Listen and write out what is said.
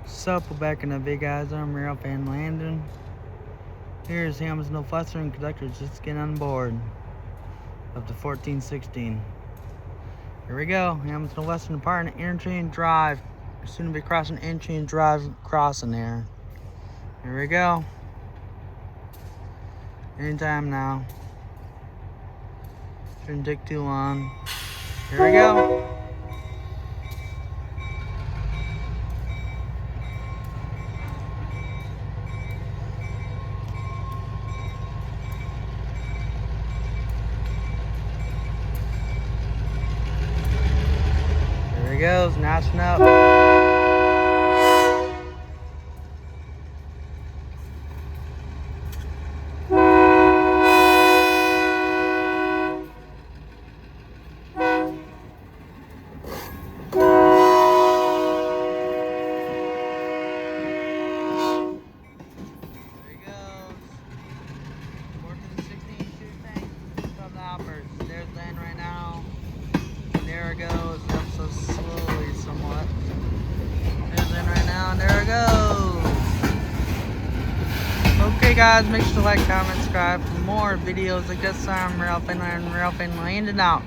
Sup, we're back in the big guys. I'm Rail Fan Landon. Here's Hamilton Northwestern conductors just getting on board of the 1416. Here we go. Hamilton Northwestern departing Interchange Drive. We're soon to be crossing Interchange Drive crossing there. Here we go. Anytime now. Shouldn't take too long. Here we go. There he goes, notching up. There's the end right now. There it goes. Up so slowly, somewhat. There's the end right now, and there it goes. Okay, guys, make sure to like, comment, subscribe for more videos like this. I'm Rail Fan Landon out.